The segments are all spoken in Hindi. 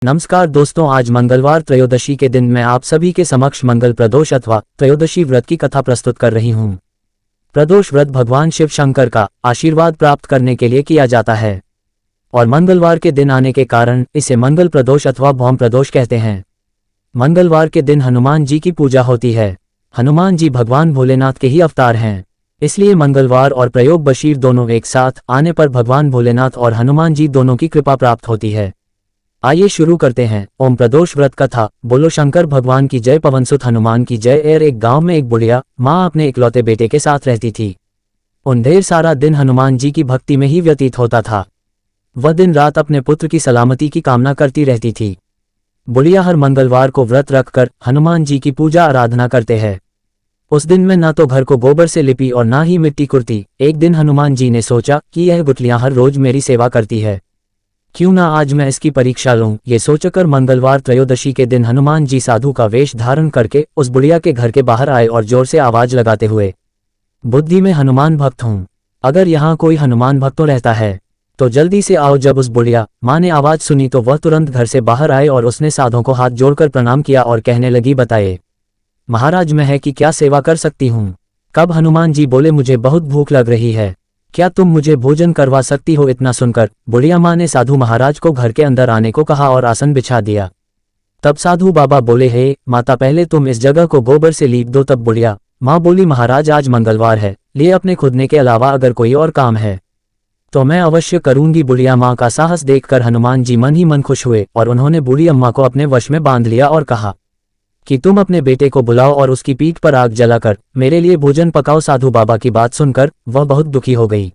नमस्कार दोस्तों, आज मंगलवार त्रयोदशी के दिन मैं आप सभी के समक्ष मंगल प्रदोष अथवा त्रयोदशी व्रत की कथा प्रस्तुत कर रही हूँ। प्रदोष व्रत भगवान शिव शंकर का आशीर्वाद प्राप्त करने के लिए किया जाता है और मंगलवार के दिन आने के कारण इसे मंगल प्रदोष अथवा भौम प्रदोष कहते हैं। मंगलवार के दिन हनुमान जी की पूजा होती है। हनुमान जी भगवान भोलेनाथ के ही अवतार हैं, इसलिए मंगलवार और प्रयोग बशीर दोनों एक साथ आने पर भगवान भोलेनाथ और हनुमान जी दोनों की कृपा प्राप्त होती है। आइए शुरू करते हैं। ओम प्रदोष व्रत कथा। बोलो शंकर भगवान की जय। पवनसुत हनुमान की जय। एक गांव में एक बुढ़िया माँ अपने इकलौते बेटे के साथ रहती थी। उन ढेर सारा दिन हनुमान जी की भक्ति में ही व्यतीत होता था। वह दिन रात अपने पुत्र की सलामती की कामना करती रहती थी। बुढ़िया हर मंगलवार को व्रत रखकर हनुमान जी की पूजा आराधना करते हैं। उस दिन में न तो घर को गोबर से लिपी और ना ही मिट्टी कुर्ती। एक दिन हनुमान जी ने सोचा कि यह गुठलियां हर रोज मेरी सेवा करती है, क्यों ना आज मैं इसकी परीक्षा लूं। ये सोचकर मंगलवार त्रयोदशी के दिन हनुमान जी साधु का वेश धारण करके उस बुढ़िया के घर के बाहर आए और जोर से आवाज लगाते हुए, बुद्धि में हनुमान भक्त हूं, अगर यहाँ कोई हनुमान भक्तों रहता है तो जल्दी से आओ। जब उस बुढ़िया माँ ने आवाज सुनी तो वह तुरंत घर से बाहर आए और उसने साधुओं को हाथ जोड़कर प्रणाम किया और कहने लगी, बताइए महाराज, मैं है कि क्या सेवा कर सकती हूँ। कब हनुमान जी बोले, मुझे बहुत भूख लग रही है, क्या तुम मुझे भोजन करवा सकती हो। इतना सुनकर बुढ़िया माँ ने साधु महाराज को घर के अंदर आने को कहा और आसन बिछा दिया। तब साधु बाबा बोले, हे माता, पहले तुम इस जगह को गोबर से लीप दो। तब बुढ़िया माँ बोली, महाराज आज मंगलवार है, लिए अपने खुदने के अलावा अगर कोई और काम है तो मैं अवश्य करूंगी। बुढ़िया माँ का साहस देखकर हनुमान जी मन ही मन खुश हुए और उन्होंने बूढ़ी अम्मा को अपने वश में बांध लिया और कहा कि तुम अपने बेटे को बुलाओ और उसकी पीठ पर आग जलाकर मेरे लिए भोजन पकाओ। साधु बाबा की बात सुनकर वह बहुत दुखी हो गई,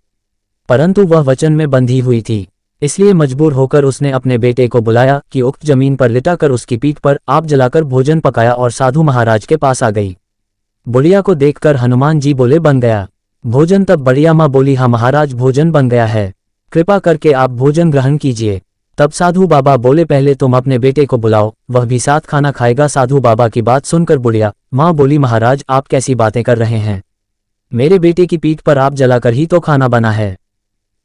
परंतु वह वचन में बंधी हुई थी, इसलिए मजबूर होकर उसने अपने बेटे को बुलाया कि उक्त जमीन पर लिटाकर उसकी पीठ पर आग जलाकर भोजन पकाया और साधु महाराज के पास आ गई। बुढ़िया को देखकर हनुमान जी बोले, बन गया भोजन। तब बढ़िया माँ बोली, हाँ महाराज, भोजन बन गया है, कृपा करके आप भोजन ग्रहण कीजिए। तब साधु बाबा बोले, पहले तुम अपने बेटे को बुलाओ, वह भी साथ खाना खाएगा। साधु बाबा की बात सुनकर बुढ़िया माँ बोली, महाराज आप कैसी बातें कर रहे हैं, मेरे बेटे की पीठ पर आप जलाकर ही तो खाना बना है,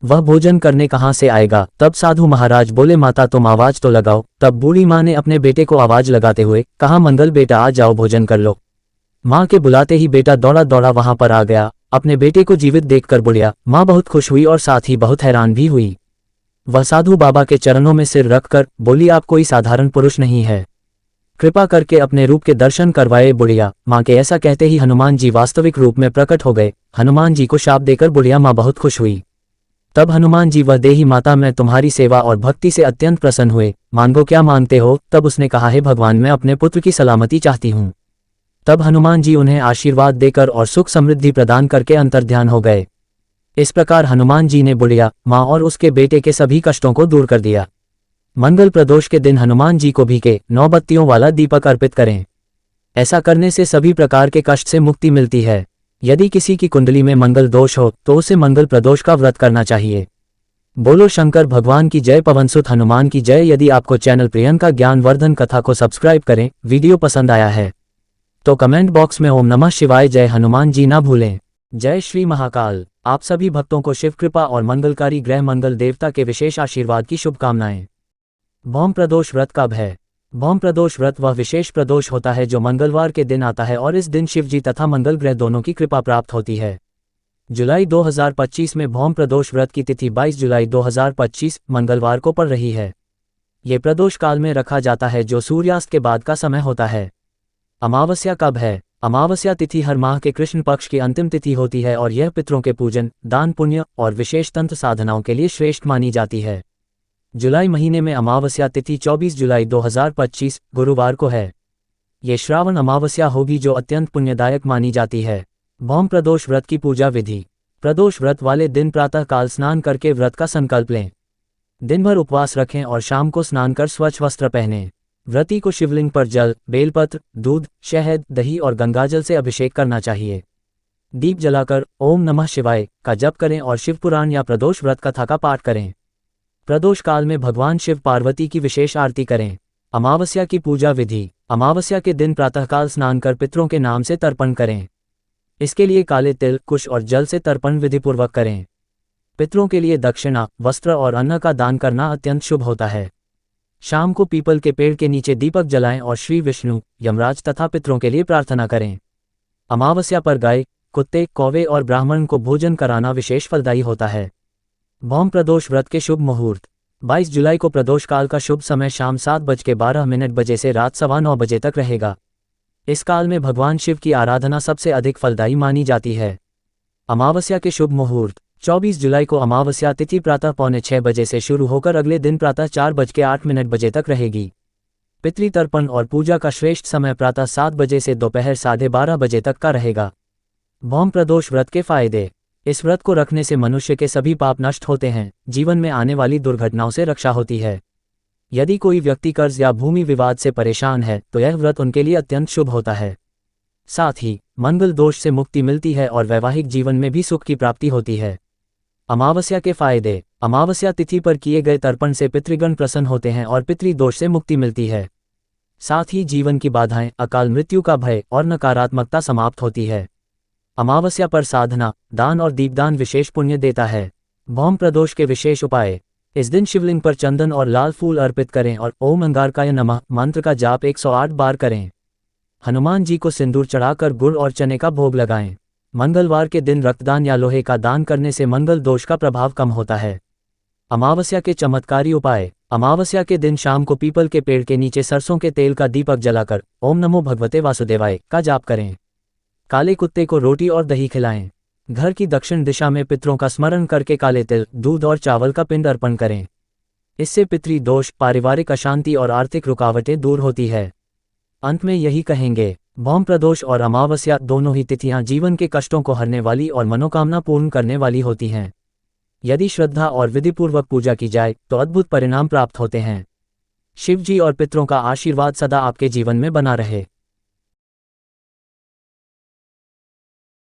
वह भोजन करने कहाँ से आएगा। तब साधु महाराज बोले, माता तुम आवाज तो लगाओ। तब बूढ़ी माँ ने अपने बेटे को आवाज लगाते हुए कहा, मंगल बेटा आ जाओ, भोजन कर लो। माँ के बुलाते ही बेटा दौड़ा दौड़ा वहां पर आ गया। अपने बेटे को जीवित देखकर बुढ़िया माँ बहुत खुश हुई और साथ ही बहुत हैरान भी हुई। वह साधु बाबा के चरणों में सिर रखकर बोली, आप कोई साधारण पुरुष नहीं है, कृपा करके अपने रूप के दर्शन करवाए। बुढ़िया माँ के ऐसा कहते ही हनुमान जी वास्तविक रूप में प्रकट हो गए। हनुमान जी को शाप देकर बुढ़िया माँ बहुत खुश हुई। तब हनुमान जी, वह देही माता, मैं तुम्हारी सेवा और भक्ति से अत्यंत प्रसन्न हुए, मांगो क्या मांगते हो। तब उसने कहा, हे भगवान, मैं अपने पुत्र की सलामती चाहती हूँ। तब हनुमान जी उन्हें आशीर्वाद देकर और सुख समृद्धि प्रदान करके अंतर्ध्यान हो गए। इस प्रकार हनुमान जी ने बुढ़िया माँ और उसके बेटे के सभी कष्टों को दूर कर दिया। मंगल प्रदोष के दिन हनुमान जी को भी के 9 बत्तियों वाला दीपक अर्पित करें। ऐसा करने से सभी प्रकार के कष्ट से मुक्ति मिलती है। यदि किसी की कुंडली में मंगल दोष हो तो उसे मंगल प्रदोष का व्रत करना चाहिए। बोलो शंकर भगवान की जय। पवनसुत हनुमान की जय। यदि आपको चैनल प्रियंका ज्ञानवर्धन कथा को सब्सक्राइब करें, वीडियो पसंद आया है तो कमेंट बॉक्स में ओम नमः शिवाय जय हनुमान जी ना भूलें। जय श्री महाकाल। आप सभी भक्तों को शिव कृपा और मंगलकारी ग्रह मंगल देवता के विशेष आशीर्वाद की शुभकामनाएं। भौम प्रदोष व्रत कब है। भौम प्रदोष व्रत वह विशेष प्रदोष होता है जो मंगलवार के दिन आता है और इस दिन शिवजी तथा मंगल ग्रह दोनों की कृपा प्राप्त होती है। जुलाई 2025 में भौम प्रदोष व्रत की तिथि 22 जुलाई 2025 मंगलवार को पड़ रही है। ये प्रदोष काल में रखा जाता है जो सूर्यास्त के बाद का समय होता है। अमावस्या कब है। अमावस्या तिथि हर माह के कृष्ण पक्ष की अंतिम तिथि होती है और यह पितरों के पूजन, दान पुण्य और विशेष तंत्र साधनाओं के लिए श्रेष्ठ मानी जाती है। जुलाई महीने में अमावस्या तिथि 24 जुलाई 2025 गुरुवार को है। ये श्रावण अमावस्या होगी जो अत्यंत पुण्यदायक मानी जाती है। भौम प्रदोष व्रत की पूजा विधि। प्रदोष व्रत वाले दिन प्रातः काल स्नान करके व्रत का संकल्प लें। दिन भर उपवास रखें और शाम को स्नान कर स्वच्छ वस्त्र पहनें। व्रती को शिवलिंग पर जल, बेलपत्र, दूध, शहद, दही और गंगाजल से अभिषेक करना चाहिए। दीप जलाकर ओम नमः शिवाय का जप करें और शिव पुराण या प्रदोष व्रत कथा का पाठ करें। प्रदोष काल में भगवान शिव पार्वती की विशेष आरती करें। अमावस्या की पूजा विधि। अमावस्या के दिन प्रातःकाल स्नान कर पितरों के नाम से तर्पण करें। इसके लिए काले तिल, कुश और जल से तर्पण विधिपूर्वक करें। पितरों के लिए दक्षिणा, वस्त्र और अन्न का दान करना अत्यंत शुभ होता है। शाम को पीपल के पेड़ के नीचे दीपक जलाएं और श्री विष्णु, यमराज तथा पितरों के लिए प्रार्थना करें। अमावस्या पर गाय, कुत्ते, कौवे और ब्राह्मण को भोजन कराना विशेष फलदायी होता है। भौम प्रदोष व्रत के शुभ मुहूर्त। 22 जुलाई को प्रदोष काल का शुभ समय शाम 7:12 से रात 9:15 बजे तक रहेगा। इस काल में भगवान शिव की आराधना सबसे अधिक फलदायी मानी जाती है। अमावस्या के शुभ मुहूर्त। 24 जुलाई को अमावस्या तिथि प्रातः 5:45 बजे से शुरू होकर अगले दिन प्रातः 4:08 बजे तक रहेगी। पितृतर्पण और पूजा का श्रेष्ठ समय प्रातः 7 बजे से दोपहर 12:30 बजे तक का रहेगा। भौम प्रदोष व्रत के फायदे। इस व्रत को रखने से मनुष्य के सभी पाप नष्ट होते हैं, जीवन में आने वाली दुर्घटनाओं से रक्षा होती है। यदि कोई व्यक्ति कर्ज या भूमि विवाद से परेशान है तो यह व्रत उनके लिए अत्यंत शुभ होता है। साथ ही मंगल दोष से मुक्ति मिलती है और वैवाहिक जीवन में भी सुख की प्राप्ति होती है। अमावस्या के फायदे। अमावस्या तिथि पर किए गए तर्पण से पितृगण प्रसन्न होते हैं और पितृदोष से मुक्ति मिलती है। साथ ही जीवन की बाधाएं, अकाल मृत्यु का भय और नकारात्मकता समाप्त होती है। अमावस्या पर साधना, दान और दीपदान विशेष पुण्य देता है। भौम प्रदोष के विशेष उपाय। इस दिन शिवलिंग पर चंदन और लाल फूल अर्पित करें और ओम अंगारकाय नमः मंत्र का जाप 108 बार करें। हनुमान जी को सिंदूर चढ़ाकर गुड़ और चने का भोग लगाएं। मंगलवार के दिन रक्तदान या लोहे का दान करने से मंगल दोष का प्रभाव कम होता है। अमावस्या के चमत्कारी उपाय। अमावस्या के दिन शाम को पीपल के पेड़ के नीचे सरसों के तेल का दीपक जलाकर ओम नमो भगवते वासुदेवाय का जाप करें। काले कुत्ते को रोटी और दही खिलाएं। घर की दक्षिण दिशा में पितरों का स्मरण करके काले तिल, दूध और चावल का पिंड अर्पण करें। इससे पितृ दोष, पारिवारिक अशांति और आर्थिक रुकावटें दूर होती है। अंत में यही कहेंगे, भौम प्रदोष और अमावस्या दोनों ही तिथियां जीवन के कष्टों को हरने वाली और मनोकामना पूर्ण करने वाली होती हैं। यदि श्रद्धा और विधिपूर्वक पूजा की जाए तो अद्भुत परिणाम प्राप्त होते हैं। शिव जी और पितरों का आशीर्वाद सदा आपके जीवन में बना रहे।